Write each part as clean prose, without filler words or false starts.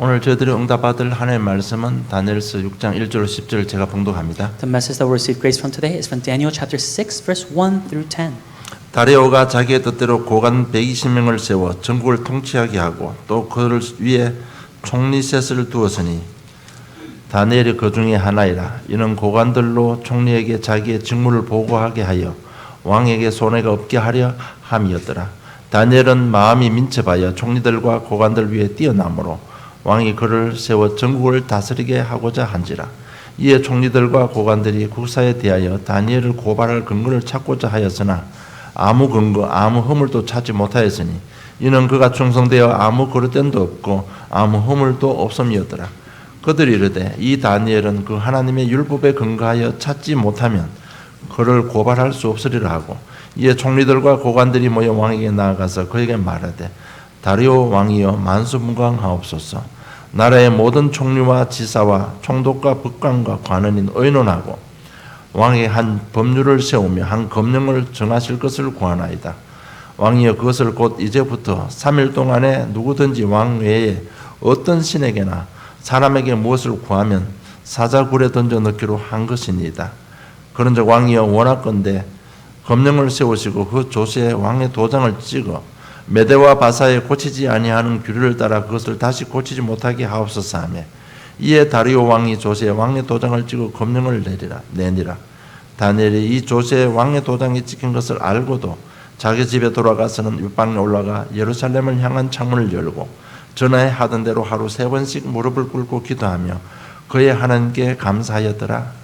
오늘 저희들이 응답받을 하나님의 말씀은 다니엘서 6장 1절 10절 제가 봉독합니다. The message that we'll receive grace from today is from Daniel chapter 6 verse 1 through 10. 다리오가 자기의 뜻대로 고관 120명을 세워 전국을 통치하게 하고 또 그들 위에 총리셋을 두었으니 다니엘이 그 중에 하나이라. 이는 고관들로 총리에게 자기의 직무를 보고하게 하여 왕에게 손해가 없게 하려 함이었더라. 다니엘은 마음이 민첩하여 총리들과 고관들 위에 뛰어나므로 왕이 그를 세워 전국을 다스리게 하고자 한지라. 이에 총리들과 고관들이 국사에 대하여 다니엘을 고발할 근거를 찾고자 하였으나 아무 근거 아무 허물도 찾지 못하였으니 이는 그가 충성되어 아무 거짓됨도 없고 아무 허물도 없음이었더라. 그들이 이르되 이 다니엘은 그 하나님의 율법에 근거하여 찾지 못하면 그를 고발할 수 없으리라 하고, 이에 총리들과 고관들이 모여 왕에게 나아가서 그에게 말하되 다리오 왕이여 만수무강하옵소서. 나라의 모든 총리와 지사와 총독과 법관과 관원인 의논하고 왕에게 한 법률을 세우며 한 검령을 정하실 것을 구하나이다. 왕이여 그것을 곧 이제부터 3일 동안에 누구든지 왕 외에 어떤 신에게나 사람에게 무엇을 구하면 사자굴에 던져 넣기로 한 것이니이다. 그런즉 왕이여 원하건대 검령을 세우시고 그 조서에 왕의 도장을 찍어 메대와 바사에 고치지 아니하는 규례를 따라 그것을 다시 고치지 못하게 하옵소서 하며, 이에 다리오 왕이 조서에 왕의 도장을 찍어 검령을 내니라. 다니엘이 이 조서에 왕의 도장이 찍힌 것을 알고도 자기 집에 돌아가서는 윗방에 올라가 예루살렘을 향한 창문을 열고 전에 하던 대로 하루 3번씩 무릎을 꿇고 기도하며 그의 하나님께 감사하였더라.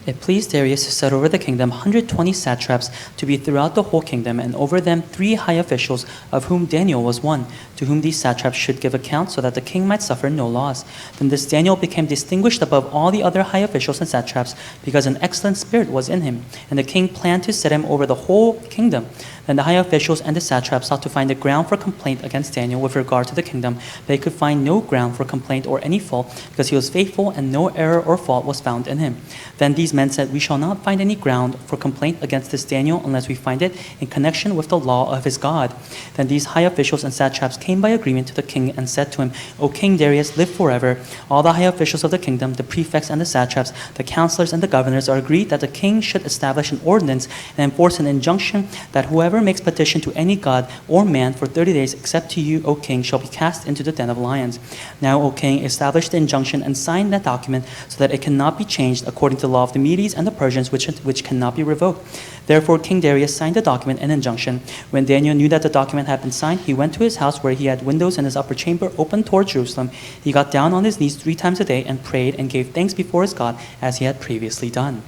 It pleased Darius to set over the kingdom 120 satraps to be throughout the whole kingdom, and over them 3 high officials, of whom Daniel was one, to whom these satraps should give account, so that the king might suffer no loss. Then this Daniel became distinguished above all the other high officials and satraps, because an excellent spirit was in him, and the king planned to set him over the whole kingdom. Then the high officials and the satraps sought to find a ground for complaint against Daniel with regard to the kingdom, but they could find no ground for complaint or any fault, because he was faithful and no error or fault was found in him. Then these men said, "We shall not find any ground for complaint against this Daniel unless we find it in connection with the law of his God." Then these high officials and satraps came by agreement to the king and said to him, "O King Darius, live forever. All the high officials of the kingdom, the prefects and the satraps, the counselors and the governors are agreed that the king should establish an ordinance and enforce an injunction that whoever makes petition to any god or man for 30 days except to you, O king, shall be cast into the den of lions. Now, O king, establish the injunction and sign that document so that it cannot be changed according to the law of the Medes and the Persians, which cannot be revoked." Therefore King Darius signed the document and injunction. When Daniel knew that the document had been signed, he went to his house where he had windows in his upper chamber open toward Jerusalem. He got down on his knees 3 times a day and prayed and gave thanks before his God as he had previously done.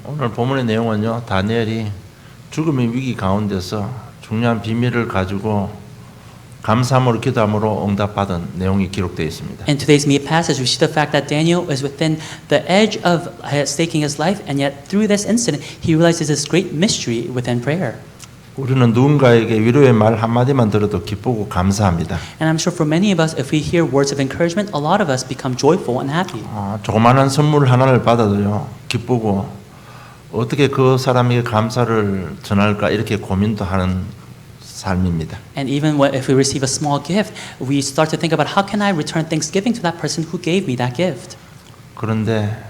오늘 본문의 내용은요, 다니엘이 죽음의 위기 가운데서 중요한 비밀을 가지고 감사함으로 기도함으로 응답받은 내용이 기록되어 있습니다. In today's passage, we see the fact that Daniel is within the edge of staking his life, and yet through this incident, he realizes this great mystery within prayer. 우리는 누군가에게 위로의 말 한마디만 들어도 기쁘고 감사합니다. And I'm sure for many of us, if we hear words of encouragement, a lot of us become joyful and happy. 조그마한 선물 하나를 받아도요, 기쁘고 어떻게 그 사람에게 감사를 전할까 이렇게 고민도 하는 삶입니다. And even if we receive a small gift, we start to think about how can I return thanksgiving to that person who gave me that gift. 그런데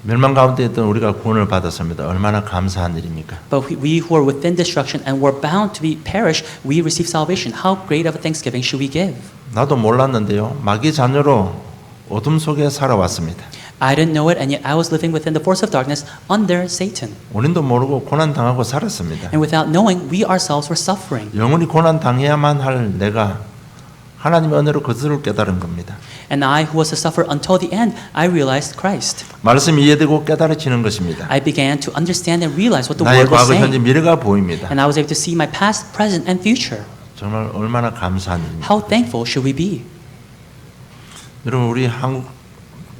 멸망 가운데 있던 우리가 구원을 받았습니다. 얼마나 감사한 일입니까? But we who are within destruction and were bound to be perish, we receive salvation. How great of a thanksgiving should we give? 나도 몰랐는데요, 마귀 자녀로 어둠 속에 살아왔습니다. I didn't know it, and yet I was living within the force of darkness under Satan. 우리도 모르고 고난 당하고 살았습니다. And without knowing, we ourselves were suffering. 영원히 고난 당해야만 할 내가 하나님의 은혜로 그것을 깨달은 겁니다. And I, who was to suffer until the end, I realized Christ. 말씀이 이해되고 깨달아지는 것입니다. I began to understand and realize what the 나의 word was 과거, 현재, saying. 미래가 보입니다. And I was able to see my past, present, and future. 정말 얼마나 감사한 일입니다. How thankful should we be? 여러분, 우리 한국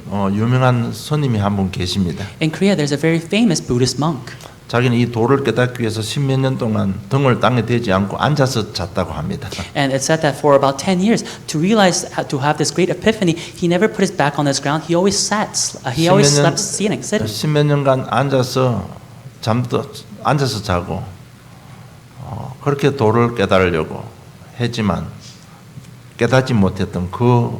유명한 스님이 한 분 계십니다. In Korea, there's a very famous Buddhist monk. 자기는 이 도를 깨닫기 위해서 10몇 년 동안 등을 땅에 대지 않고 앉아서 잤다고 합니다. And it's said that for about 10 years, to realize to have this great epiphany, he never put his back on his ground. He always sat. He always slept sitting. 10몇 년간 앉아서 자고 그렇게 도를 깨달으려고 했지만 깨닫지 못했던 그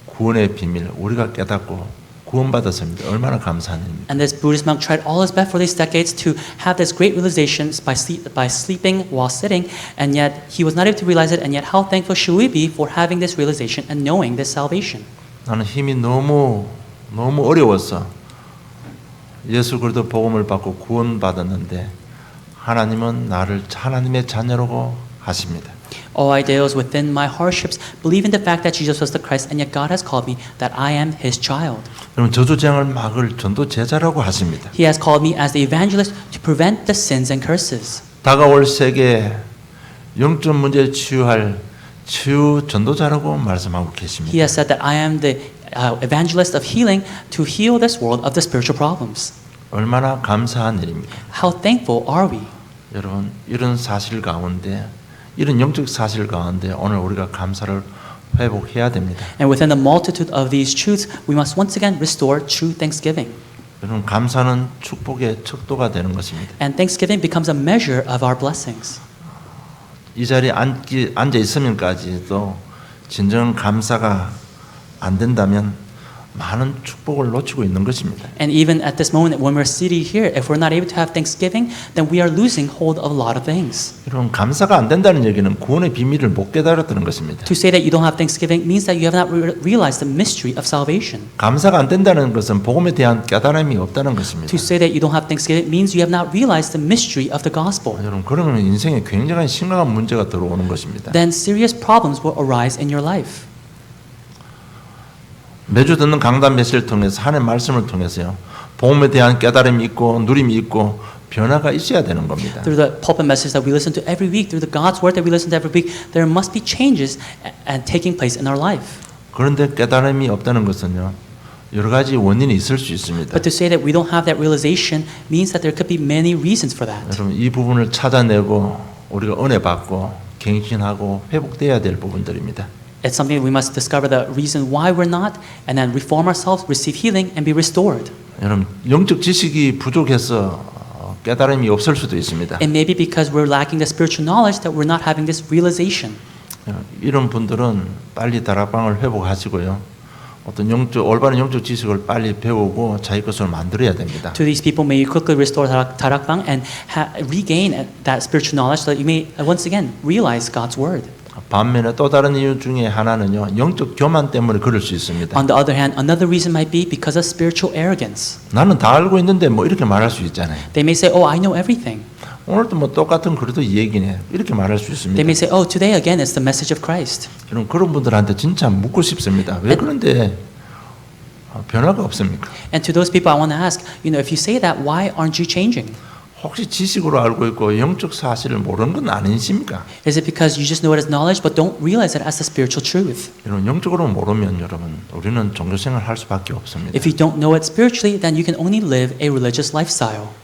구원의 비밀 우리가 깨닫고 구원받았습니다. 얼마나 감사한 일입니까? And this Buddhist monk tried all his best for these decades to have this great realizations by sleeping while sitting, and yet he was not able to realize it, and yet how thankful should we be for having this realization and knowing this salvation? 나는 힘이 너무 어려워서 예수 그리스도 복음을 받고 구원받았는데 하나님은 나를 하나님의 자녀라고 하십니다. All I did was within my hardships believe in the fact that Jesus was the Christ, and yet God has called me that I am His child. 여러분 저주쟁을 막을 전도 제자라고 하십니다. He has called me as the evangelist to prevent the sins and curses. 다가올 세계 영적 문제를 치유할 치유 전도자라고 말씀하고 계십니다. He has said that I am the evangelist of healing to heal this world of the spiritual problems. 얼마나 감사한 일입니까? How thankful are we? 여러분 이런 사실 가운데 이런 영적 사실 가운데 오늘 우리가 감사를 회복해야 됩니다. And within the multitude of these truths, we must once again restore true thanksgiving. 여러분 감사는 축복의 척도가 되는 것입니다. And thanksgiving becomes a measure of our blessings. 이 자리에 앉아 있으면까지도 진정 감사가 안 된다면 많은 축복을 놓치고 있는 것입니다. And even at this moment when we're seated here, if we're not able to have thanksgiving, then we are losing hold of a lot of things. 여러분 감사가 안 된다는 얘기는 구원의 비밀을 못 깨달았다는 것입니다. To say that you don't have thanksgiving means that you have not realized the mystery of salvation. 감사가 안 된다는 것은 복음에 대한 깨달음이 없다는 것입니다. To say that you don't have thanksgiving means you have not realized the mystery of the gospel. 여러분 그러면 인생에 굉장한 심각한 문제가 들어오는 것입니다. Then serious problems will arise in your life. 매주 듣는 강단 메시지를 통해서 하나님의 말씀을 통해서요. 복음에 대한 깨달음이 있고 누림이 있고 변화가 있어야 되는 겁니다. Through the pulpit message that we listen to every week, through the God's word that we listen to every week, there must be changes and taking place in our life. 그런데 깨달음이 없다는 것은요. 여러 가지 원인이 있을 수 있습니다. But to say that we don't have that realization means that there could be many reasons for that. 여러분 이 부분을 찾아내고 우리가 은혜 받고 갱신하고 회복돼야 될 부분들입니다. It's something that we must discover the reason why we're not, and then reform ourselves, receive healing, and be restored. 여러분 영적 지식이 부족해서 깨달음이 없을 수도 있습니다. It may be because we're lacking the spiritual knowledge that we're not having this realization. 이런 분들은 빨리 다락방을 회복하시고요. 어떤 올바른 영적 지식을 빨리 배우고 자기 것을 만들어야 됩니다. To these people, may you quickly restore tarakbang and regain that spiritual knowledge so that you may once again realize God's word. 반면에 또 다른 이유 중에 하나는요. 영적 교만 때문에 그럴 수 있습니다. On the other hand, another reason might be because of spiritual arrogance. 나는 다 알고 있는데 뭐 이렇게 말할 수 있잖아요. They may say, "Oh, I know everything." 오늘도 뭐 똑같은 그래도 이 얘기네. 이렇게 말할 수 있습니다. They may say, "Oh, today again it's the message of Christ." 여러분 그런 분들한테 진짜 묻고 싶습니다. 왜 그런데 변화가 없습니까? And to those people, I want to ask, if you say that, why aren't you changing? 혹시 지식으로 알고 있고 영적 사실을 모르는 건 아니십니까? Is it because you just know it as knowledge but don't realize it as the spiritual truth? 여러분 영적으로 모르면 여러분 우리는 종교 생활 할 수밖에 없습니다. If you don't know it spiritually, then you can only live a religious lifestyle.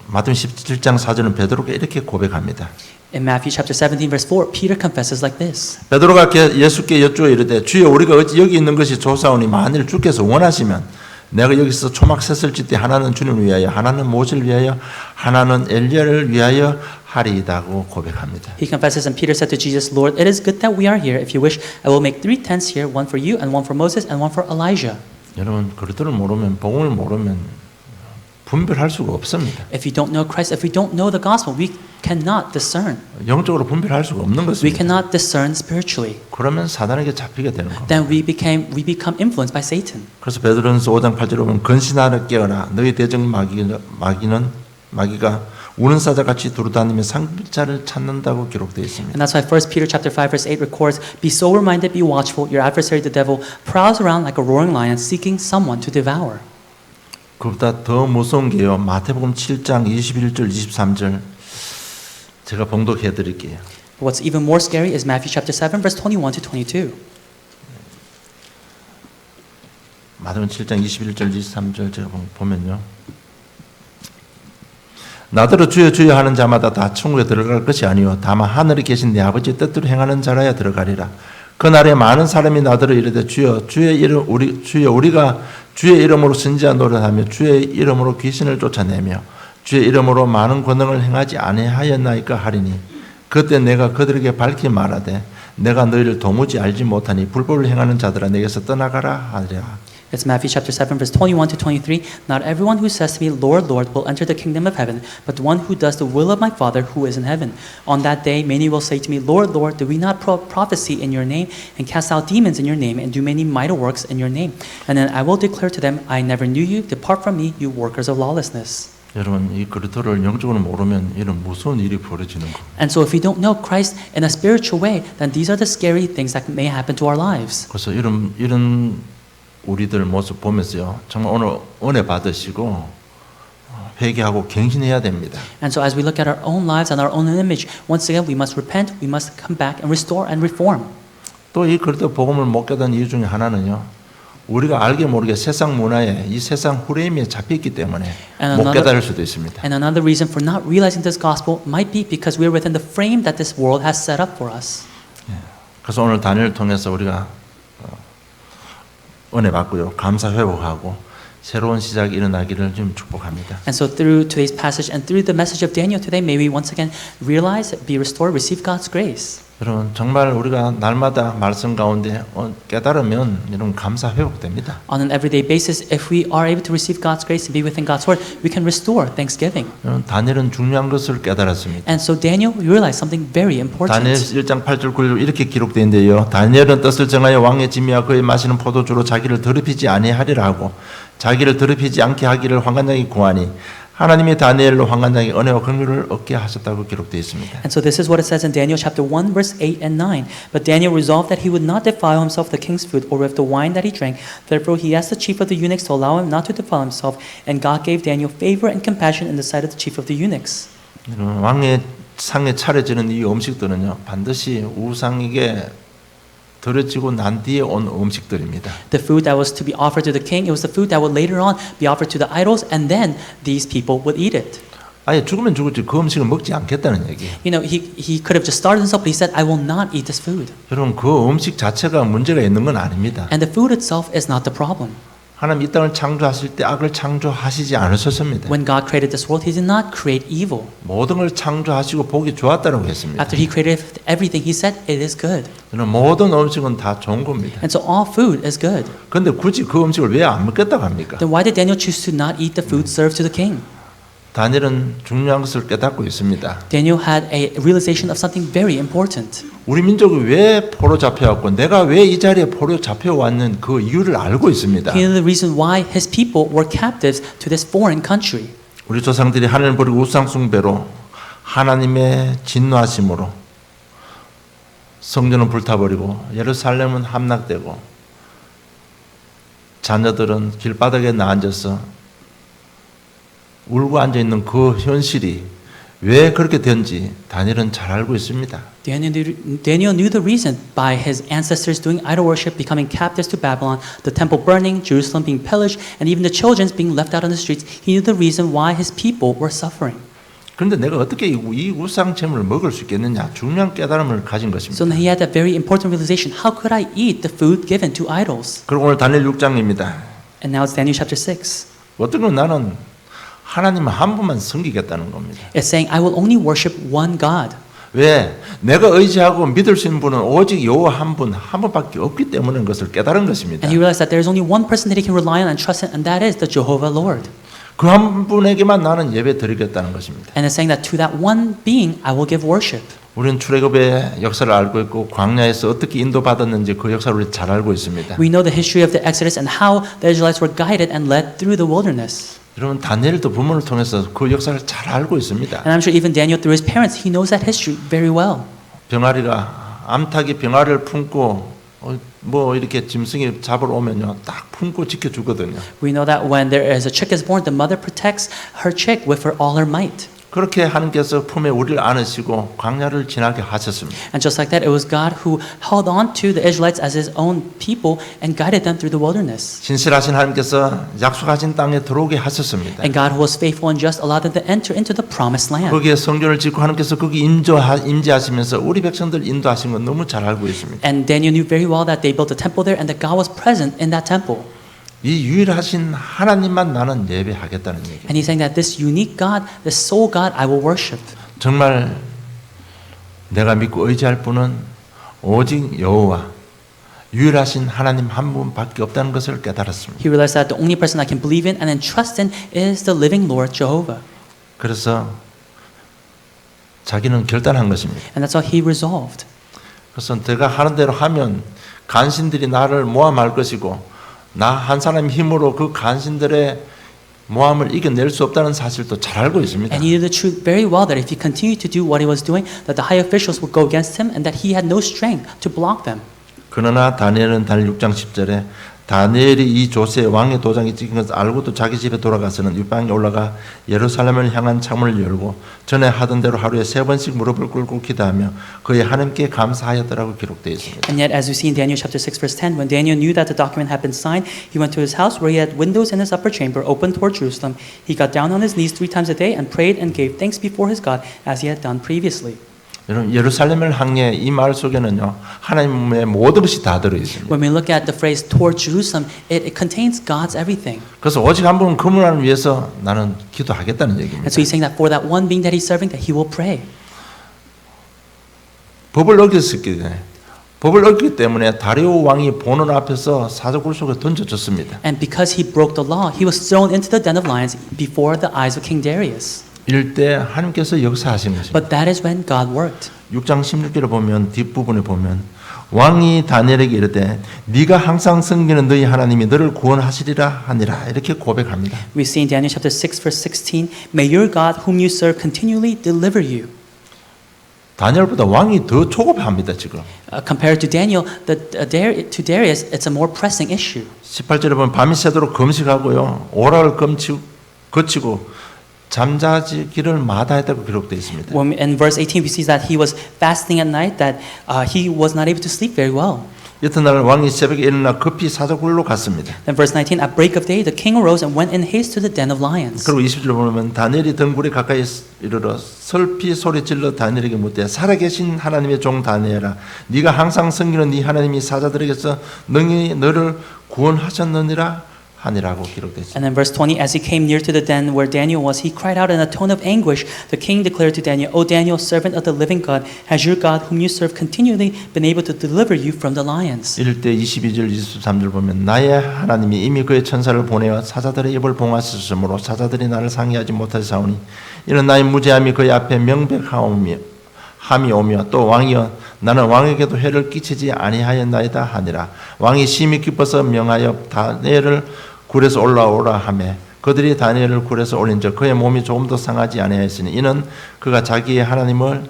마태복음 17장 4절은 베드로가 이렇게 고백합니다. In Matthew chapter 17 verse 4, Peter confesses like this. 베드로가 예수께 여쭈어 이르되 주여 우리가 어찌 여기 있는 것이 좋사오니 만일 주께서 원하시면 내가 여기서 초막 셋을 짓되 하나는 주님을 위하여 하나는 모세를 위하여 하나는 엘리야를 위하여 하리이다고 고백합니다. He confesses, and Peter said to Jesus, "Lord, it is good that we are here. If you wish, I will make 3 tents here, one for you and one for Moses and one for Elijah." 여러분 그리스도를 모르면 복음을 모르면 분별할 수가 없습니다. If you don't know Christ, if we don't know the gospel, we cannot discern. 영적으로 분별할 수가 없는 We 것입니다. cannot discern spiritually. 그러면 사단에게 잡히게 되는 겁니다. Then we become influenced by Satan. 그래서 베드로전서 5장 8절에 보면 근신하라 깨어라 너희 대적 마귀가 우는 사자같이 두루다니며 상급자를 찾는다고 기록되어 있습니다. And that's why 1 Peter chapter 5 verse 8 records, "Be sober-minded, be watchful. Your adversary the devil prowls around like a roaring lion seeking someone to devour." 그보다 더 무서운 게요. 마태복음 7장 21절 23절 제가 봉독해 드릴게요. What's even more scary is Matthew chapter 7 verse 21 to 22. 마태복음 7장 21절 23절 제가 보면요. 나더러 주여 주여 하는 자마다 다 천국에 들어갈 것이 아니요 다만 하늘에 계신 내 아버지의 뜻대로 행하는 자라야 들어가리라. 그날에 많은 사람이 나더러 이르되 주여 우리가 주의 이름으로 선지자 노릇하며 주의 이름으로 귀신을 쫓아내며 주의 이름으로 많은 권능을 행하지 아니하였나이까 하리니 그때 내가 그들에게 밝히 말하되 내가 너희를 도무지 알지 못하니 불법을 행하는 자들아 내게서 떠나가라 하리라. It's Matthew chapter 7, verse 21 to 23. Not everyone who says to me, Lord, Lord, will enter the kingdom of heaven, but the one who does the will of my Father who is in heaven. On that day, many will say to me, Lord, Lord, did we not prophesy in your name, and cast out demons in your name, and do many mighty works in your name? And then I will declare to them, I never knew you. Depart from me, you workers of lawlessness. 여러분 이 그리스도를 영적으로 모르면 이런 무서운 일이 벌어지는 겁니다. And so if we don't know Christ in a spiritual way, then these are the scary things that may happen to our lives. 그래서 이런 우리들 모습 보면서요, 정말 오늘 은혜 받으시고 회개하고 갱신해야 됩니다. And so as we look at our own lives and our own image, once again we must repent, we must come back and restore and reform. 또 이 그리스도 복음을 못 깨닫는 이유 중에 하나는요, 우리가 알게 모르게 세상 문화에 이 세상 후레임에 잡혔기 때문에 못 깨달을 수도 있습니다. And another reason for not realizing this gospel might be because we are within the frame that this world has set up for us. 그래서 오늘 다니엘을 통해서 우리가 은혜 받고요, 감사 회복하고 새로운 시작이 일어나기를 좀 축복합니다. And so through today's passage and through the message of Daniel today, may we once again realize, be restored, receive God's grace. 여러분 정말 우리가 날마다 말씀 가운데 깨달으면 이런 감사 회복됩니다. On an everyday basis, if we are able to receive God's grace and be within God's word, we can restore thanksgiving. 여러분 다니엘은 중요한 것을 깨달았습니다. And so Daniel realized something very important. 다니엘 1장 8절 9절 이렇게 기록되어 있는데요. 다니엘은 뜻을 정하여 왕의 짐이와 그의 마시는 포도주로 자기를 더럽히지 아니하리라 하고 자기를 더럽히지 않게 하기를 환관장이 구하니 하나님이 다니엘로 환관장의 은혜와 긍휼을 얻게 하셨다고 기록되어 있습니다. And so this is what it says in Daniel chapter 1 verse 8 and 9. But Daniel resolved that he would not defile himself with the king's food or with the wine that he drank. Therefore he asked the chief of the eunuchs to allow him not to defile himself, and God gave Daniel favor and compassion in the sight of the chief of the eunuchs. 왕의 상에 차려지는 이 음식들은요, 반드시 우상에게 드려지고 난 뒤에 온 음식들입니다. The food that was to be offered to the king, it was the food that would later on be offered to the idols, and then these people would eat it. 아예 죽으면 죽을지 그 음식을 먹지 않겠다는 얘기예요. You know, he could have just starved himself, but he said, I will not eat this food. 여러분 그 음식 자체가 문제가 있는 건 아닙니다. And the food itself is not the problem. 하나님 이 땅을 창조하실 때 악을 창조하시지 않으셨습니다. When God created this world, he did not create evil. 모든 걸 창조하시고 보기 좋았다고 했습니다. After he created everything, he said, it is good. 모든 음식은 다 좋은 겁니다. And so all food is good. 그런데 굳이 그 음식을 왜 안 먹겠다고 합니까? Then why did Daniel choose to not eat the food served to the king? 다니엘은 중요한 것을 깨닫고 있습니다. Daniel had a realization of something very important. 우리 민족이 왜 포로 잡혀왔고 내가 왜 이 자리에 포로 잡혀왔는 그 이유를 알고 있습니다. He knew the reason why his people were captives to this foreign country. 우리 조상들이 하나님을 버리고 우상 숭배로 하나님의 진노하심으로 성전은 불타버리고 예루살렘은 함락되고 자녀들은 길바닥에 나앉아서 울고 앉아 있는 그 현실이 왜 그렇게 된지 다니엘은 잘 알고 있습니다. Daniel knew the reason by his ancestors doing idol worship, becoming captives to Babylon, the temple burning, Jerusalem being pillaged, and even the children being left out on the streets. He knew the reason why his people were suffering. 그런데 내가 어떻게 이 우상 제물을 먹을 수 있겠느냐 중요한 깨달음을 가진 것입니다. So he had that very important realization. How could I eat the food given to idols? 그리고 오늘 다니엘 6장입니다. And now it's Daniel chapter 6. 어떤 건 나는 하나님 한 분만 섬기겠다는 겁니다. It's saying, I will only worship one God. 왜? 내가 의지하고 믿을 수 있는 분은 오직 여호와 한 분밖에 없기 때문에 그것을 깨달은 것입니다. And he realized that there is only one person that he can rely on and trust in, and that is the Jehovah Lord. 그 한 분에게만 나는 예배 드리겠다는 것입니다. And it's saying that to that one being, I will give worship. 우리는 출애굽의 역사를 알고 있고 광야에서 어떻게 인도받았는지 그 역사를 우리 잘 알고 있습니다. We know the history of the Exodus and how the Israelites were guided and led through the wilderness. 여러분 다니엘도 부모를 통해서 그 역사를 잘 알고 있습니다. And I'm sure even Daniel through his parents, he knows that history very well. 병아리가 암탉이 병아리를 품고 뭐 이렇게 짐승이 잡으러 오면요 딱 품고 지켜주거든요. We know that when there is a chick is born, the mother protects her chick with all her might. 그렇게 하나님께서 품에 우리를 안으시고 광야를 지나게 하셨습니다. And just like that, it was God who held on to the Israelites as His own people and guided them through the wilderness. 신실하신 하나님께서 약속하신 땅에 들어오게 하셨습니다. And God who was faithful and just allowed them to enter into the promised land. 거기에 성전을 짓고 하나님께서 거기 임재하시면서 우리 백성들 인도하신 건 너무 잘 알고 있습니다. And Daniel knew very well that they built a temple there and that God was present in that temple. 이 유일하신 하나님만 나는 예배하겠다는 얘기예요. And he's saying that this unique God, this sole God, I will worship. 정말 내가 믿고 의지할 분은 오직 여호와 유일하신 하나님 한 분밖에 없다는 것을 깨달았습니다. He realized that the only person I can believe in and entrust in is the living Lord Jehovah. 그래서 자기는 결단한 것입니다. And that's how he resolved. 그래서 내가 하는 대로 하면 간신들이 나를 모함할 것이고 나 한 사람의 힘으로 그 간신들의 모함을 이겨낼 수 없다는 사실도 잘 알고 있습니다. And he knew the truth very well that if he continued to do what he was doing, that the high officials would go against him and that he had no strength to block them. 그러나 다니엘은 다니엘 6장 10절에 다니엘이 이 조세 왕의 도장이 찍힌 것을 알고도 자기 집에 돌아가서는 윗방에 올라가 예루살렘을 향한 창문을 열고 전에 하던 대로 하루에 3번씩 무릎을 꿇고 기도하며 그의 하나님께 감사하였더라고 기록되어 있습니다. And yet, as we see in Daniel chapter 6, verse 10, when Daniel knew that the document had been signed, he went to his house where he had windows in his upper chamber open toward Jerusalem. He got down on his knees 3 times a day and prayed and gave thanks before his God as he had done previously. 여러분 예루살렘을 향해 이 말 속에는요 하나님의 모든 것이 다 들어 있습니다. When we look at the phrase toward Jerusalem, it contains God's everything. 그래서 오직 한 분 그 문화를 위해서 나는 기도하겠다는 얘기입니다. And so he's saying that for that one being that he's serving, that he will pray. 법을 어겼기 때문에 법을 어겼기 때문에 다리오 왕이 보는 앞에서 사자굴 속에 던져졌습니다. And because he broke the law, he was thrown into the den of lions before the eyes of King Darius. 이럴 때 하나님께서 역사하신 것입니다. But that is when God worked. 6장 16절에 보면 뒷부분에 보면 왕이 다니엘에게 이르되 네가 항상 섬기는 너희 하나님이 너를 구원하시리라 하니라 이렇게 고백합니다. We see in Daniel chapter 6 verse 16, May your God whom you serve continually deliver you. 다니엘보다 왕이 더 초급합니다 지금. Compared to Daniel, to Darius, it's a more pressing issue. 18절에 보면 밤이 새도록 금식하고요 오락을 거치고 잠자기를 마다했다고 기록되어 있습니다. When in verse 18 we see that he was fasting at night, that he was not able to sleep very well. 이튿날 왕이 새벽에 일어나 급히 사자굴로 갔습니다. Then verse 19, at break of day the king arose and went in haste to the den of lions. 그리고 20절에 보면 다니엘이 등굴에 가까이 이르러 슬피 소리질러 다니엘에게 묻되 살아계신 하나님의 종 다니엘아 네가 항상 섬기는 네 하나님이 사자들에게서 능히 너를 구원하셨느니라 하니라고 기록되어 있습니다. And then verse 20, as he came near to the den where Daniel was, he cried out in a tone of anguish. The king declared to Daniel, O Daniel, servant of the living God, has your God whom you serve continually been able to deliver you from the lions? 이럴 때 22절 23절 보면 나의 하나님이 이미 그의 천사를 보내어 사자들의 입을 봉하셨으므로 사자들이 나를 상의하지 못하사오니 이는 나의 무죄함이 그의 앞에 명백하오며 함이 오며 또 왕이여 나는 왕에게도 해를 끼치지 아니하였나이다 하니라. 왕이 심히 기뻐서 명하여 다니엘을 굴에서 올라오라 하매 그들이 다니엘을 굴에서 올린즉 그의 몸이 조금도 상하지 아니하였으니 이는 그가 자기의 하나님을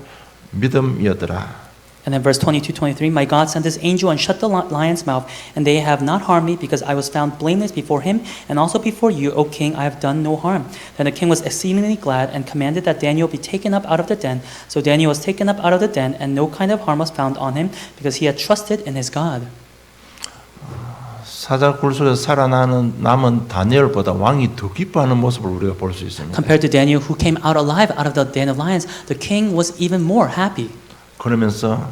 믿음이었더라. And then verse 22-23, My God sent his angel and shut the lion's mouth, and they have not harmed me, because I was found blameless before him, and also before you, O king, I have done no harm. Then the king was exceedingly glad, and commanded that Daniel be taken up out of the den. So Daniel was taken up out of the den, and no kind of harm was found on him, because he had trusted in his God. 사자굴 속에서 살아남은 다니엘보다 왕이 더 기뻐하는 모습을 우리가 볼 수 있습니다. Compared to Daniel, who came out alive out of the den of lions, the king was even more happy. 그러면서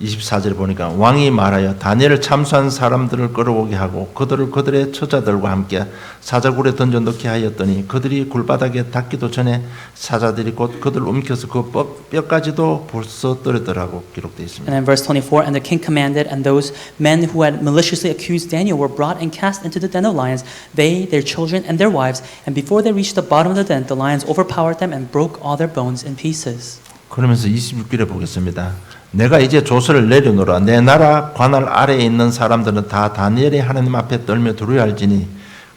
24절에 보니까 왕이 말하여 다니엘을 참수한 사람들을 끌어오게 하고 그들을 그들의 처자들과 함께 사자굴에 던져 넣게 하였더니 그들이 굴바닥에 닿기도 전에 사자들이 곧 그들을 움켜서 그 뼈까지도 부서뜨리더라고 기록되어 있습니다. And then verse 24, And the king commanded, and those men who had maliciously accused Daniel were brought and cast into the den of lions, they, their children, and their wives, and before they reached the bottom of the den, the lions overpowered them and broke all their bones in pieces. 그러면서 26절에 보겠습니다. 내가 이제 조서를 내려놓으라. 내 나라 관할 아래에 있는 사람들은 다 다니엘의 하나님 앞에 떨며 두려워할지니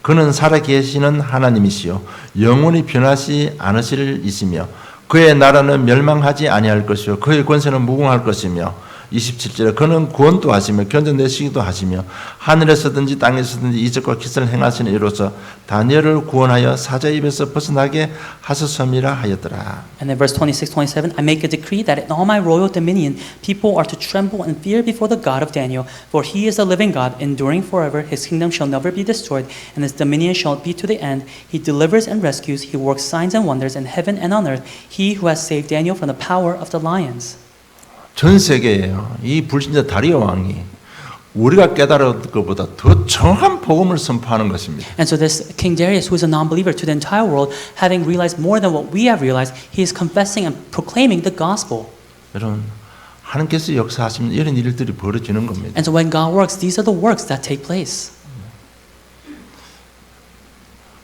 그는 살아계시는 하나님이시요 영원히 변하지 않으실 이시며 그의 나라는 멸망하지 아니할 것이요 그의 권세는 무궁할 것이며 27절에 그는 구원도 하시며 견뎌내시기도 하시며 하늘에서든지 땅에서든지 이적과 기사를 행하시는 이로써 다니엘을 구원하여 사자의 입에서 벗어나게 하셨음이라 하였더라. And then verse 26, 27, I make a decree that in all my royal dominion people are to tremble and fear before the God of Daniel, for he is the living God, enduring forever. His kingdom shall never be destroyed, and his dominion shall be to the end. He delivers and rescues. He works signs and wonders in heaven and on earth. He who has saved Daniel from the power of the lions. 전 세계에요. 이 불신자 다리오 왕이 우리가 깨달은 것보다 더 정확한 복음을 선포하는 것입니다. And so this King Darius, who is a non-believer to the entire world, having realized more than what we have realized, he is confessing and proclaiming the gospel. 여러분, 하나님께서 역사하시면 이런 일들이 벌어지는 겁니다. And so when God works, these are the works that take place.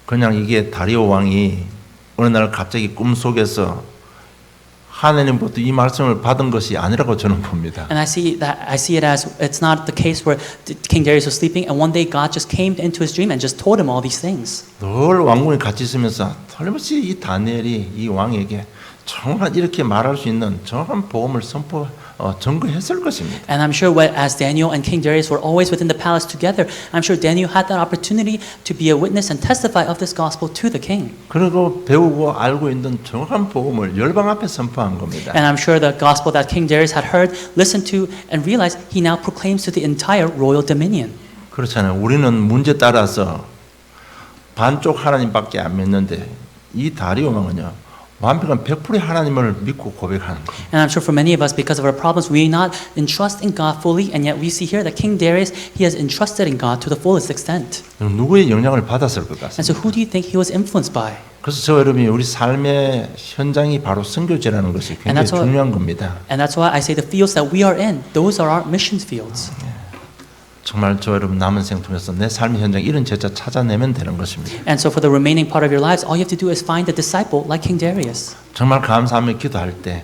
그냥 이게 다리오 왕이 어느 날 갑자기 꿈속에서 하나님부터 이 말씀을 받은 것이 아니라고 저는 봅니다. And I see it as it's not the case where King Darius was sleeping and one day God just came into his dream and just told him all these things. 늘 왕궁에 같이 있으면서 틀림없이 이 다니엘이 이 왕에게 정말 이렇게 말할 수 있는 정확한 복음을 증거했을 것입니다. And I'm sure as Daniel and King Darius were always within the palace together, I'm sure Daniel had that opportunity to be a witness and testify of this gospel to the king. 그리고 배우고 알고 있는 정확한 복음을 열방 앞에 선포한 겁니다. And I'm sure the gospel that King Darius had heard, listened to, and realized, he now proclaims to the entire royal dominion. 그렇잖아요. 우리는 문제 따라서 반쪽 하나님밖에 안 믿는데 이 다리오 왕은요. 완벽한 100% 하나님을 믿고 고백하는 거예요. And I'm sure for many of us, because of our problems, we not entrust in God fully, and yet we see here that King Darius, he has entrusted in God to the fullest extent. 누구의 영향을 받았을 것 And so 같습니다. who do you think he was influenced by? 그래서 저 여러분이 우리 삶의 현장이 바로 선교제라는 것이 굉장히 that's what- 중요한 겁니다. And that's why I say the fields that we are in, those are our missions fields. 정말 저 여러분 남은 생 통해서 내 삶의 현장 이런 제자 찾아내면 되는 것입니다. And so for the remaining part of your lives, all you have to do is find a disciple like King Darius. 정말 감사하며 기도할 때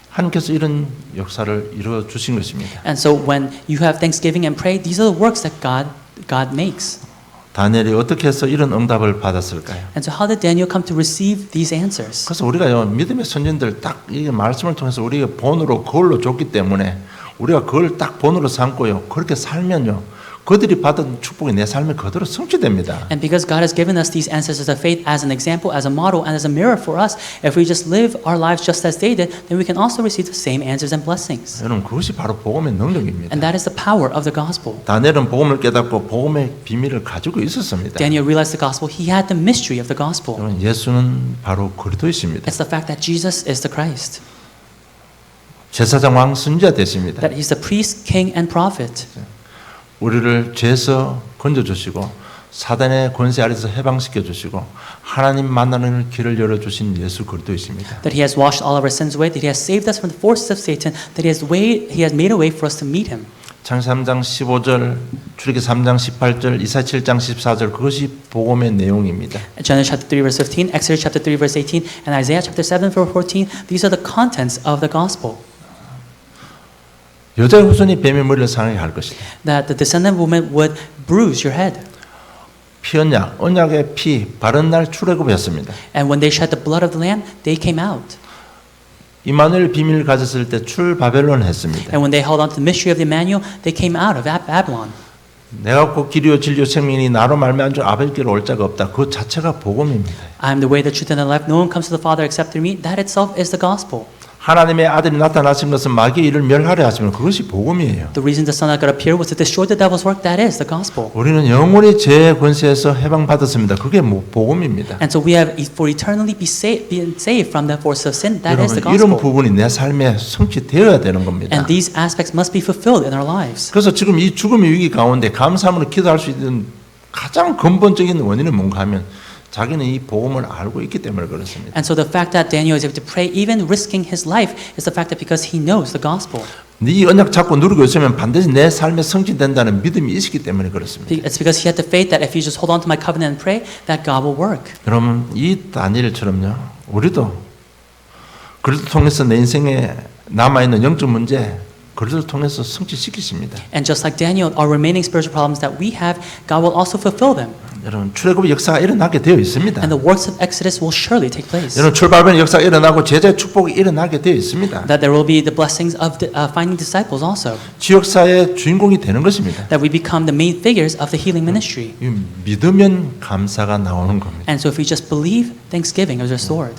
하나님께서 이런 역사를 이루어 주신 것입니다. And so when you have thanksgiving and pray, these are the works that God makes. 다니엘이 어떻게 해서 이런 응답을 받았을까요? And so how did Daniel come to receive these answers? 그래서 우리가요 믿음의 선진들 딱 이 말씀을 통해서 우리가 본으로 거울로 줬기 때문에 우리가 그걸 딱 본으로 삼고요 그렇게 살면요 그들이 받은 축복이 내 삶에 그대로 성취됩니다. And because God has given us these ancestors of faith as an example, as a model, and as a mirror for us, if we just live our lives just as they did, then we can also receive the same answers and blessings. 여러분 그것이 바로 복음의 능력입니다. And that is the power of the gospel. 다니엘은 복음을 깨닫고 복음의 비밀을 가지고 있었습니다. Daniel realized the gospel. He had the mystery of the gospel. 여러분 예수는 바로 그리스도이십니다. It's the fact that Jesus is the Christ. 제사장 왕 선지자 되십니다. That he's the priest, king, and prophet. 우리를 죄에서 건져주시고 사단의 권세 아래서 해방시켜 주시고 하나님 만나는 길을 열어주신 예수 그리스도이십니다. That he has washed all of our sins away. That he has saved us from the forces of Satan. That he has made a way for us to meet him. 창세기 3장 15절, 출애굽기 3장 18절, 이사야 7장 14절 그것이 복음의 내용입니다. Genesis chapter 3 verse 15, Exodus chapter 3 verse 18, and Isaiah chapter 7 verse 14. These are the contents of the gospel. 여자의 후손이 뱀의 머리를 상하게 할 것이다. That the descendant woman would bruise your head. 피 언약, 언약의 피 바른 날 출애굽이었습니다. And when they shed the blood of the lamb, they came out. 이마누엘 비밀을 가졌을 때 출바벨론 했습니다. And when they held on to the mystery of the Emmanuel, they came out of Babylon. 내가 곧 길이요 진리요 생명이니 나로 말미암아 아버지께로 올 자가 없다. 그 자체가 복음입니다. I am the way, the truth, and the life. No one comes to the Father except through me. That itself is the gospel. 하나님의 아들이 나타나신 것은 마귀의 일을 멸하려 하시면 그것이 복음이에요. The reason the Son of God appeared was to destroy the devil's work. That is the gospel. 우리는 영원히 죄의 권세에서 해방받았습니다. 그게 복음입니다. And so we have for eternally been saved from the force of sin. That is the 여러분 이런 gospel. 부분이 내 삶에 성취되어야 되는 겁니다. And these aspects must be fulfilled in our lives. 그래서 지금 이 죽음의 위기 가운데 감사함으로 기도할 수 있는 가장 근본적인 원인은 뭔가 하면 자기는 이 복음을 알고 있기 때문에 그렇습니다. And so the fact that Daniel is able to pray, even risking his life, is the fact that because he knows the gospel. 네 언약 잡고 누리고 있으면 반드시 내 삶에 성취된다는 믿음이 있기 때문에 그렇습니다. It's because he had the faith that if you just hold on to my covenant and pray, that God will work. 여러분 이 다니엘처럼요. 우리도 그리스도 통해서 내 인생에 남아있는 영적 문제 그리스도를 통해서 성취시키십니다. And just like Daniel, our remaining spiritual problems that we have, God will also fulfill them. 여러분 출애굽의 역사가 일어나게 되어 있습니다. And the works of Exodus will surely take place. 여러분 출발변의 역사가 일어나고 제자의 축복이 일어나게 되어 있습니다. That there will be the blessings of finding disciples also. 지역사의 주인공이 되는 것입니다. That we become the main figures of the healing ministry. 믿으면 감사가 나오는 겁니다. And so if we just believe, thanksgiving is restored.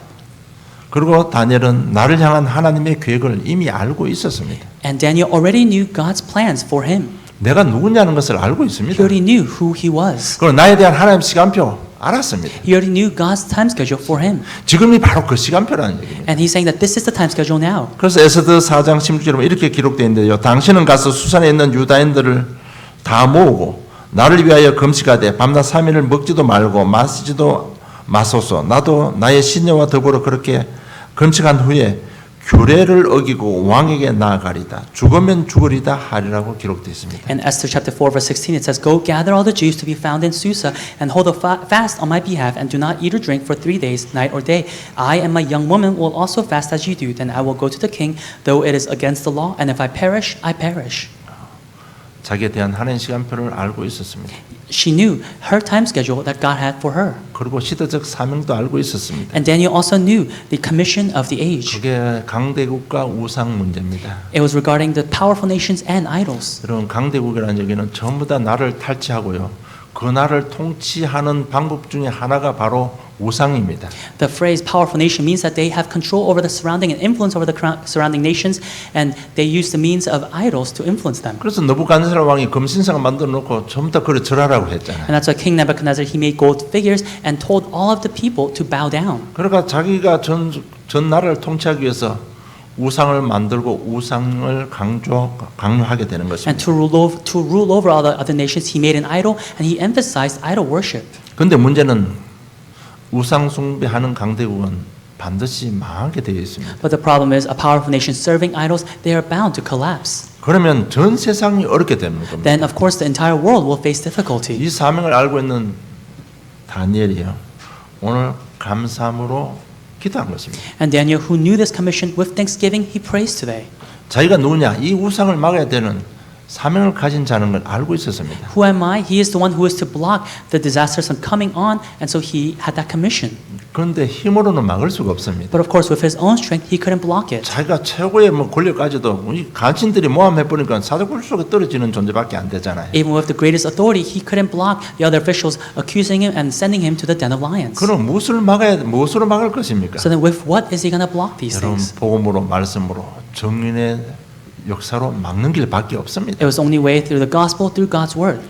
그리고 다니엘은 나를 향한 하나님의 계획을 이미 알고 있었습니다. And Daniel already knew God's plans for him. 내가 누구냐는 것을 알고 He 있습니다. already knew who he was. 그리고 나에 대한 하나님 시간표 알았습니다. He already knew God's time schedule for him. 지금이 바로 그 시간표라는 얘기입니다. And he's saying that this is the time schedule now. 그래서 에스더 4장 16절에 이렇게 기록되어 있는데요. 당신은 가서 수산에 있는 유다인들을 다 모으고 나를 위하여 금식하되 밤낮 3일을 먹지도 말고 마시지도 마소서. 나도 나의 신녀와 더불어 그렇게 금식한 후에 규례를 어기고 왕에게 나아가리다. 죽으면 죽으리다 하리라고 기록되어 있습니다. In Esther chapter 4 verse 16 it says, Go gather all the Jews to be found in Susa and hold a fast on my behalf and do not eat or drink for 3 days, night or day. I and my young woman will also fast as you do. Then I will go to the king, though it is against the law, and if I perish, I perish. 자기에 대한 하나님 시간표를 알고 있었습니다. She knew her time schedule that God had for her. 그리고 시대적 사명도 알고 있었습니다. And Daniel also knew the commission of the age. 그게 강대국과 우상 문제입니다. It was regarding the powerful nations and idols. 여러분 강대국이라는 얘기는 전부 다 나를 탈취하고요. 그 나를 통치하는 방법 중에 하나가 바로 우상입니다. The phrase powerful nation means that they have control over the surrounding and influence over the surrounding nations, and they use the means of idols to influence them. 그래서 느부갓네살 왕이 금신상을 만들어 놓고 전부 다 그래 절하라고 했잖아요. And that's why King Nebuchadnezzar, he made gold figures and told all of the people to bow down. 그러니까 자기가 전 나라를 통치하기 위해서 우상을 만들고 우상을 강요하게 되는 And 것입니다. to rule over all the other nations, he made an idol and he emphasized idol worship. 그런데 문제는 우상 숭배하는 강대국은 반드시 망하게 되어 있습니다. But the problem is, a powerful nation serving idols, they are bound to collapse. 그러면 전 세상이 어렵게 됩니다. Then, of course, the entire world will face difficulty. 이 사명을 알고 있는 다니엘이요. 오늘 감사함으로 기도한 것입니다. And Daniel, who knew this commission with thanksgiving, he prays today. 자기가 누구냐? 이 우상을 막아야 되는 사명을 가진 자는 걸 알고 있었습니다. Who am I? He is the one who is to block the disasters from coming on, and so he had that commission. 그런데 힘으로는 막을 수가 없습니다. But of course, with his own strength, he couldn't block it. 자기가 최고의 권력까지도 이 간신들이 모함해 보니까 사대굴 속에 떨어지는 존재밖에 안 되잖아요. Even with the greatest authority, he couldn't block the other officials accusing him and sending him to the den of lions. 그럼 무엇으로 막을 것입니까? So then, with what is he going to block these 여러분 things? 복음으로 말씀으로 정인의 역사로 막는 길밖에 없습니다. It was only way through the gospel, through God's word.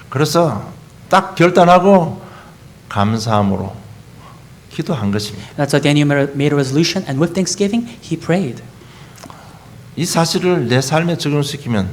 그래서 딱 결단하고 감사함으로 기도한 것입니다. That's why Daniel made a resolution, and with thanksgiving, he prayed. 이 사실을 내 삶에 적용시키면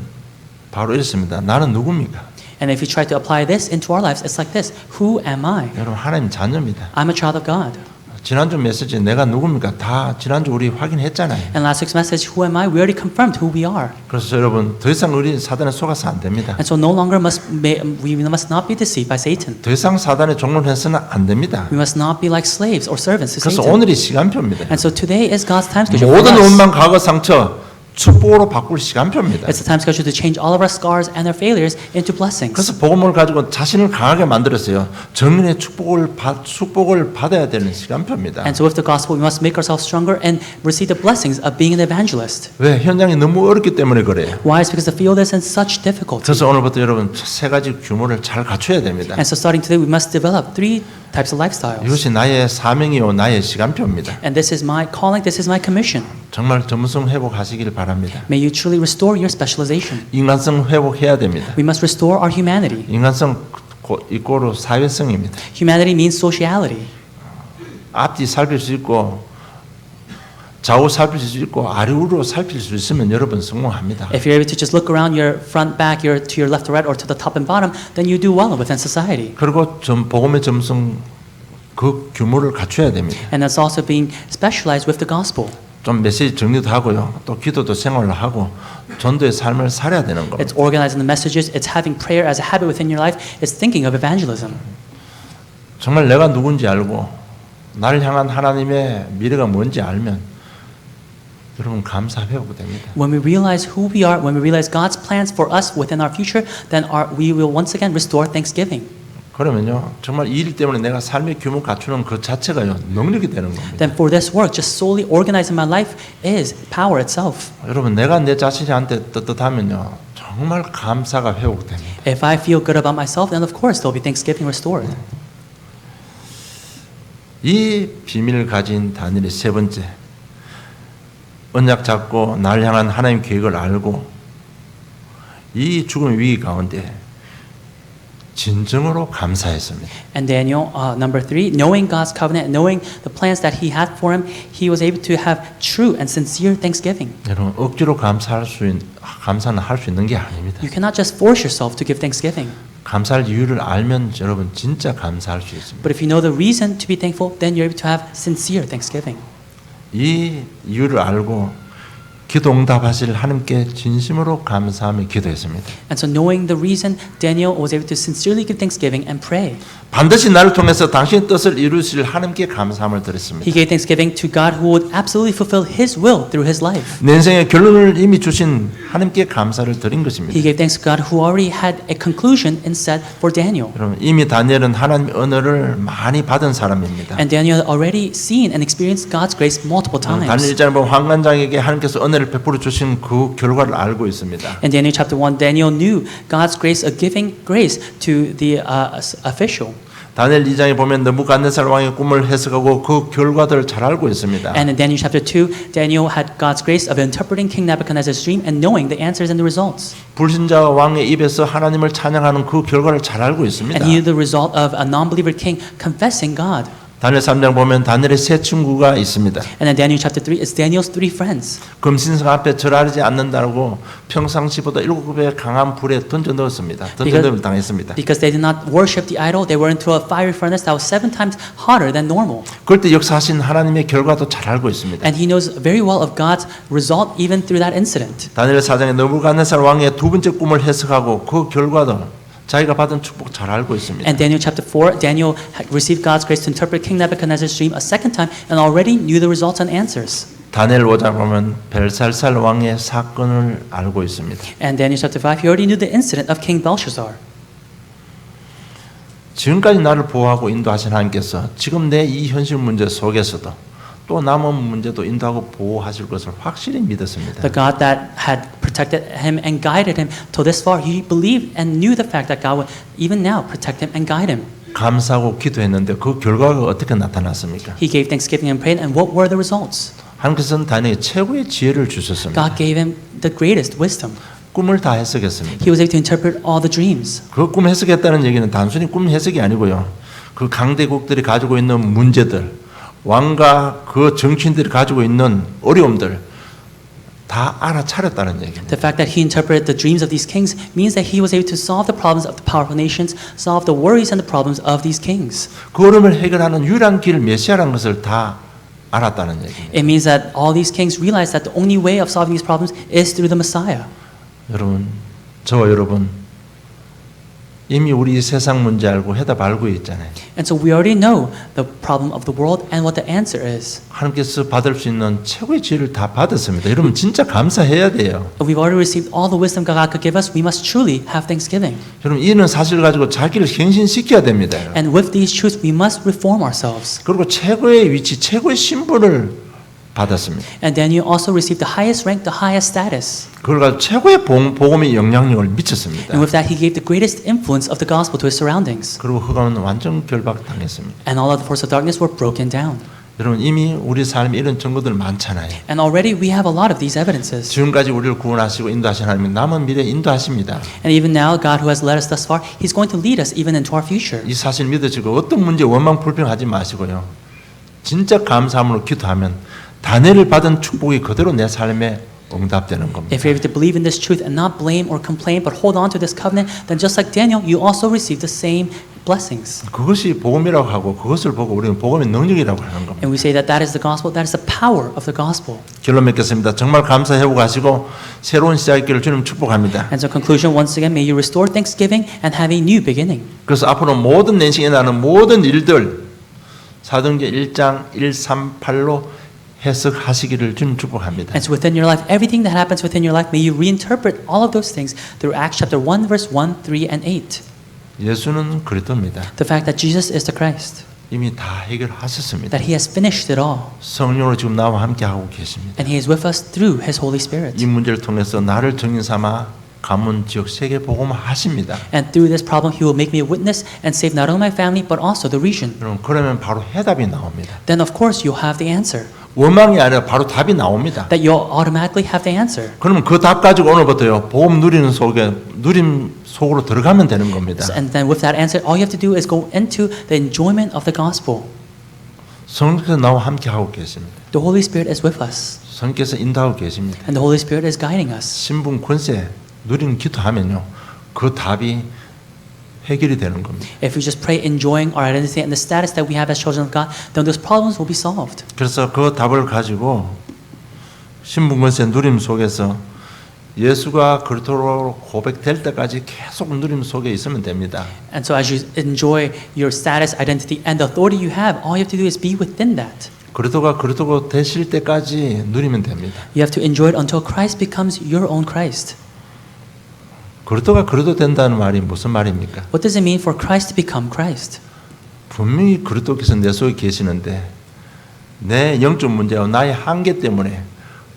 바로 이렇습니다. 나는 누굽니까? And if you try to apply this into our lives, it's like this: Who am I? 여러분 하나님 자녀입니다. I'm a child of God. 지난주 메시지 내가 누굽니까? 다 지난주 우리 확인했잖아요. And last week's message, Who am I? We already confirmed who we are. 그래서 여러분 더 이상 우리 사단에 속아서 안 됩니다. And so no longer we must not be deceived by Satan. 더 이상 사단의 종로를 해서는 안 됩니다. We must not be like slaves or servants to 그래서 Satan. 오늘이 시간표입니다. And so today is God's time schedule for 모든 us. 원망, 과거, 상처 축복으로 바꿀 시간표입니다. It's the time schedule to change all of our scars and our failures into blessings. 그래서 복음을 가지고 자신을 강하게 만들었어요. 정인의 축복을 받아야 되는 시간표입니다. And so with the gospel, we must make ourselves stronger and receive the blessings of being an evangelist. 왜? 현장이 너무 어렵기 때문에 그래요. Why? It's because the field is in such difficulty. 그래서 오늘부터 여러분 세 가지 규모를 잘 갖춰야 됩니다. And so starting today, we must develop 3 types of lifestyles. 이것이 나의 사명이요 나의 시간표입니다. And this is my calling, this is my commission. 정말 전문성 회복하시길 바랍니다. May you truly restore your specialization. 인간성 회복해야 됩니다. We must restore our humanity. 인간성 이꼬르 사회성입니다. Humanity means sociality. 앞뒤 살필 수 있고 좌우 살필 수 있고 아래로 살필 수 있으면 여러분 성공합니다. If you're able to just look around your front, back, to your left or right, or to the top and bottom, then you do well within society. 그리고 복음의 점성 그 규모를 갖춰야 됩니다. And that's also being specialized with the gospel. 좀 메시지 정리도 하고요. 또 기도도 생활을 하고 전도의 삶을 살아야 되는 겁니다. It's organizing the messages. It's having prayer as a habit within your life. It's thinking of evangelism. 정말 내가 누군지 알고 나를 향한 하나님의 미래가 뭔지 알면 여러분 감사 회복됩니다. When we realize who we are, when we realize God's plans for us within our future, then we will once again restore thanksgiving. 그러면요 정말 이 일 때문에 내가 삶의 규모 갖추는 그 자체가요 능력이 되는 겁니다. Then for this work, just solely organizing my life is power itself. 여러분 내가 내 자신한테 떳떳하면요 정말 감사가 회복됩니다. If I feel good about myself, then of course there'll be thanksgiving restored. 이 비밀을 가진 다니엘의 세 번째 언약 잡고 날 향한 하나님 계획을 알고 이 죽음의 위기 가운데 진정으로 감사했습니다. And Daniel, number 3, knowing God's covenant, knowing the plans that He had for him, he was able to have true and sincere thanksgiving. 여러분 억지로 감사는 할 수 있는 게 아닙니다. You cannot just force yourself to give thanksgiving. 감사할 이유를 알면 여러분 진짜 감사할 수 있습니다. But if you know the reason to be thankful, then you're able to have sincere thanksgiving. 이 이유를 알고 기도 응답하실 하나님께 진심으로 감사하며 기도했습니다. And so knowing the reason, Daniel was able to sincerely give thanksgiving and pray. 반드시 나를 통해서 당신의 뜻을 이루실 하나님께 감사함을 드렸습니다. He gave thanksgiving to God who would absolutely fulfill His will through his life. 내 인생의 결론을 이미 주신 하나님께 감사를 드린 것입니다. He gave thanks to God who already had a conclusion and said for Daniel. 여러분 이미 다니엘은 하나님의 은혜를 많이 받은 사람입니다. And Daniel had already seen and experienced God's grace multiple 다니엘 times. 1장에 보면 황관장에게 하나님께서 은혜를 베풀어 주신 그 결과를 알고 있습니다. In Daniel chapter 1, Daniel knew God's grace of giving grace to the official. 다니엘 2장에 보면 느부갓네살 왕의 꿈을 해석하고 그 결과들을 잘 알고 있습니다. And in Daniel chapter 2, Daniel had God's grace of interpreting King Nebuchadnezzar's dream and knowing the answers and the results. 불신자 왕의 입에서 하나님을 찬양하는 그 결과를 잘 알고 있습니다. And he knew the result of a non-believer king confessing God. 다니엘 3장 보면 다니엘의 세 친구가 있습니다. And in Daniel chapter 3, it's Daniel's three friends. 금신성 앞에 절하지 않는다고 평상시보다 7배 강한 불에 던져 넣었습니다. 던져 넣음을 당했습니다. Because they did not worship the idol, they were into a fiery furnace that was 7 times hotter than normal. 그럴 때 역사하신 하나님의 결과도 잘 알고 있습니다. And he knows very well of God's result even through that incident. 다니엘 4장에 느부갓네살 왕의 두 번째 꿈을 해석하고 그 결과도 자기가 받은 축복 잘 알고 있습니다. And Daniel chapter 4, Daniel received God's grace to interpret King Nebuchadnezzar's dream a second time and already knew the results and answers. 다니엘 5장 보면 벨살살 왕의 사건을 알고 있습니다. And Daniel chapter 5, he already knew the incident of King Belshazzar. 지금까지 나를 보호하고 인도하신 하나님께서 지금 내 이 현실 문제 속에서도 또 남은 문제도 인도하고 보호하실 것을 확실히 믿었습니다. The God that had protected him and guided him till this far, he believed and knew the fact that God would even now protect him and guide him. 감사하고 기도했는데 그 결과가 어떻게 나타났습니까? He gave thanksgiving and prayed, and what were the results? 하나님께서는 다니엘에게 최고의 지혜를 주셨습니다. God gave him the greatest wisdom. 꿈을 다 해석했습니다. He was able to interpret all the dreams. 그 꿈 해석했다는 얘기는 단순히 꿈 해석이 아니고요. 그 강대국들이 가지고 있는 문제들, 왕과 그 정치인들이 가지고 있는 어려움들 다 알아차렸다는 얘기입니다. The fact that he interpreted the dreams of these kings means that he was able to solve the problems of the powerful nations, solve the worries and the problems of these kings. 그 어려움을 해결하는 유일한 길 메시아라는 것을 다 알았다는 얘기입니다. It means that all these kings realized that the only way of solving these problems is through the Messiah. 여러분, 저와 여러분 이미 우리 세상 문제 알고 해답 알고 있잖아요. And so we already know the problem of the world and what the answer is. 하나님께서 받을 수 있는 최고의 지혜를 다 받았습니다. 여러분 진짜 감사해야 돼요. We've already received all the wisdom God could give us. We must truly have thanksgiving. 여러분 이는 사실을 가지고 자기를 갱신시켜야 됩니다. And with these truths, we must reform ourselves. 그리고 최고의 위치, 최고의 신분을 받았습니다. And Daniel also received the highest rank, the highest status. 그걸 가지고 최고의 복음의 영향력을 미쳤습니다. And with that, he gave the greatest influence of the gospel to his surroundings. 그리고 흑암은 완전 결박당했습니다. And all of the forces of darkness were broken down. 여러분 이미 우리 삶에 이런 증거들 많잖아요. And already we have a lot of these evidences. 지금까지 우리를 구원하시고 인도하신 하나님은 남은 미래 인도하십니다. And even now, God who has led us thus far, He's going to lead us even into our future. 이 사실 믿으시고 어떤 문제 원망 불평하지 마시고요. 진짜 감사함으로 기도하면 다니엘을 받은 축복이 그대로 내 삶에 응답되는 겁니다. If you're able to believe in this truth and not blame or complain, but hold on to this covenant, then just like Daniel, you also receive the same blessings. 그것이 복음이라고 하고 그것을 보고 우리는 복음의 능력이라고 하는 겁니다. And we say that that is the gospel, that is the power of the gospel. 결론 맺겠습니다. 정말 감사해보고 가시고 새로운 시작기를 주님 축복합니다. And so conclusion, once again, may you restore thanksgiving and have a new beginning. 그래서 앞으로 모든 내 인생에 나는 모든 일들 사도행전 1장 1, 3, 8로 해석하시기를 주님 축복합니다. And so within your life, everything that happens within your life, may you reinterpret all of those things through Acts chapter 1, verse 1, 3, and 8. 예수는 그리스도입니다. The fact that Jesus is the Christ, 이미 다 해결하셨습니다. that He has finished it all, 성령으로 지금 나와 함께 하고 계십니다. and He is with us through His Holy Spirit. 이 문제를 통해서 나를 증인 삼아 가문 지역 세계 복음하십니다. And through this problem, He will make me a witness and save not only my family, but also the region. 여러분 그러면 바로 해답이 나옵니다. Then of course you'll have the answer. 원망이 아니라 바로 답이 나옵니다. That you'll automatically have the answer. 그러면 그 답 가지고 오늘부터요 복음 누리는 속에 누림 속으로 들어가면 되는 겁니다. And then with that answer, all you have to do is go into the enjoyment of the gospel. 성령께서 나와 함께 하고 계십니다. The Holy Spirit is with us, 성령께서 인도하고 계십니다. and the Holy Spirit is guiding us. 신분 권세 누리는 기도하면요 그 답이 해결이 되는 겁니다. If we just pray enjoying our identity and the status that we have as children of God, then those problems will be solved. 그래서 그 답을 가지고 신분권세 누림 속에서 예수가 그리스도로 고백될 때까지 계속 누림 속에 있으면 됩니다. And so as you enjoy your status, identity, and the authority you have, all you have to do is be within that. 그리스도가 그리스도가 되실 때까지 누리면 됩니다. You have to enjoy it until Christ becomes your own Christ. 그리스도가 그리스도 된다는 말이 무슨 말입니까? What does it mean for Christ to become Christ? 분명히 그리스도께서 내 속에 계시는데 내 영적 문제와 나의 한계 때문에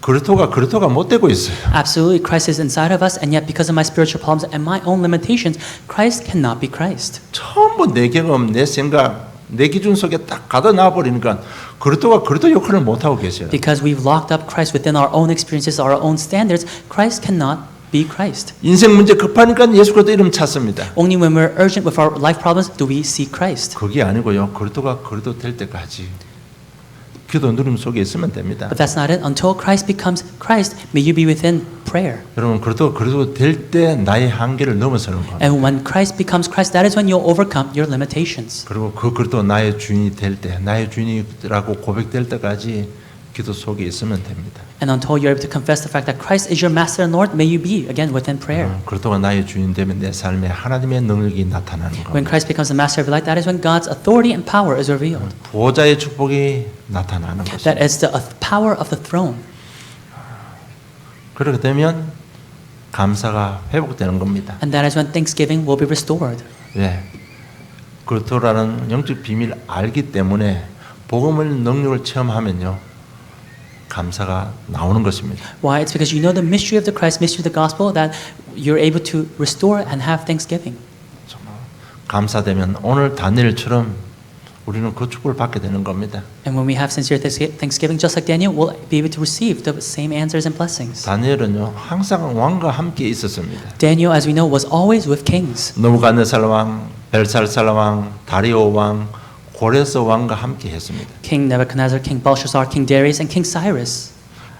그리스도가 못 되고 있어요. Absolutely, Christ is inside of us, and yet because of my spiritual problems and my own limitations, Christ cannot be Christ. 전부 내 경험, 내 생각, 내 기준 속에 딱 가둬 놔 버리니까 그리스도 역할을 못 하고 계셔요. Because we've locked up Christ within our own experiences, our own standards, Christ cannot be Christ. 인생 문제 급하니까 예수 그리스도 이름 찾습니다. Only when we're urgent with our life problems do we seek Christ. 그게 아니고요. 그리스도가 그리스도 될 때까지 기도 누림 속에 있으면 됩니다. But that's not it. Until Christ becomes Christ, may you be within prayer. 여러분 그리스도 될 때 나의 한계를 넘어서는 겁니다. And when Christ becomes Christ, that is when you'll overcome your limitations. 그리고 그 그리스도 나의 주인이 될 때, 나의 주인이라고 고백될 때까지 기도 속에 있으면 됩니다. And until you're able to confess the fact that Christ is your master and Lord, may you be again within prayer. 그리스도가 나의 주인 되면 내 삶에 하나님의 능력이 나타나는 When 겁니다. Christ becomes the master of your life, that is when God's authority and power is revealed. 보호자의 축복이 나타나는 That 것입니다. is the power of the throne. 그렇게 되면 감사가 회복되는 겁니다. And that is when thanksgiving will be restored. 왜? 그리스도라는 영적 비밀을 알기 때문에 복음의 능력을 체험하면요. 감사가 나오는 것입니다. Why? It's because you know the mystery of the Christ, mystery of the gospel, that you're able to restore and have thanksgiving. 정말 감사되면 오늘 다니엘처럼 우리는 그 축복을 받게 되는 겁니다. And when we have sincere thanksgiving, just like Daniel, we'll be able to receive the same answers and blessings. 다니엘은요 항상 왕과 함께 있었습니다. Daniel, as we know, was always with kings. 느부갓네살 왕, 벨살살 왕, 다리오 왕, 고레스 왕과 함께 했습니다. King Nebuchadnezzar, King Belshazzar, King Darius, and King Cyrus.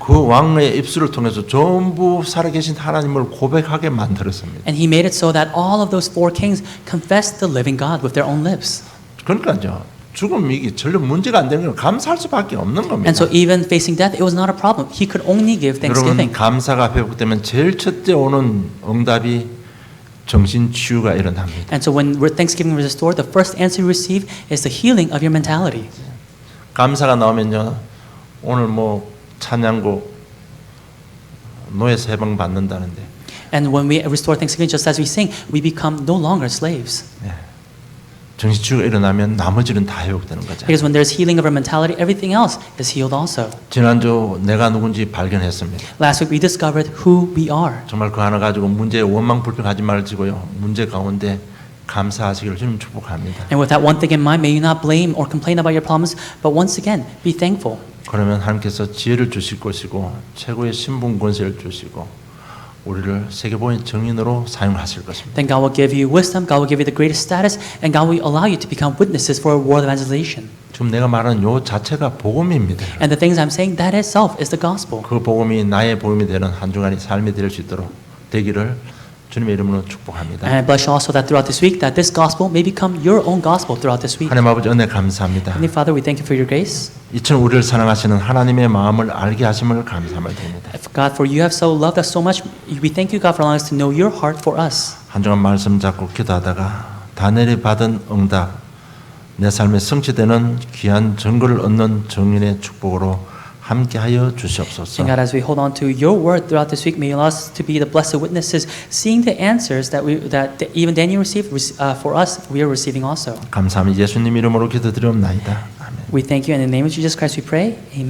그 왕의 입술을 통해서 전부 살아계신 하나님을 고백하게 만들었습니다. And he made it so that all of those four kings confessed the living God with their own lips. 그러니까요. 죽음 이게 전혀 문제가 안 되는 건 감사할 수밖에 없는 겁니다. And so even facing death, it was not a problem. He could only give 여러분 thanksgiving. 감사가 회복되면 제일 첫째 오는 응답이 정신 치유가 일어납니다. And so when thanksgiving is restored, the first answer you receive is the healing of your mentality. 감사가 나오면요. 오늘 뭐 찬양곡 노예에서 해방 받는다는데 And when we restore thanksgiving, just as we sing, we become no longer slaves. 정신 치유가 일어나면 나머지는 다 회복되는 거죠. Because when there's healing of our mentality, everything else is healed also. 지난주 내가 누군지 발견했습니다. Last week we discovered who we are. 정말 그 하나 가지고 문제에 원망 불평하지 말지고요. 문제 가운데 감사하시기를 주님 축복합니다. And with that one thing in mind, may you not blame or complain about your problems, but once again, be thankful. 그러면 하나님께서 지혜를 주실 것이고 최고의 신분 권세를 주시고 우리를 세계보인 정인으로 사용하실 것입니다. Then God will give you wisdom, God will give you the greatest status, and God will allow you to become witnesses for a world evangelization. 지금 내가 말하는 요 자체가 복음입니다. And the things I'm saying, that itself is the gospel. 그 복음이 나의 복음이 되는 한 주간의 삶이 될 수 있도록 되기를 주님의 이름으로 축복합니다. And I bless you also that throughout this week, that this gospel may become your own gospel throughout this week. 하나님 아버지 은혜 감사합니다. Heavenly Father, we thank you for your grace. 이처럼 우리를 사랑하시는 하나님의 마음을 알게 하심을 감사함을 드립니다. God, for you have so loved us so much, we thank you, God, for allowing us to know your heart for us. 한 주간 말씀 잡고 기도하다가 다니엘이 받은 응답 내 삶에 성취되는 귀한 증거를 얻는 정인의 축복으로 함께하여 주시옵소서. And God, as we hold on to your word throughout this week, may you allow us to be the blessed witnesses, seeing the answers that even Daniel received for us, we are receiving also. 감사합니다. 예수님 이름으로 기도드리옵나이다. 아멘. We thank you in the name of Jesus Christ we pray. Amen.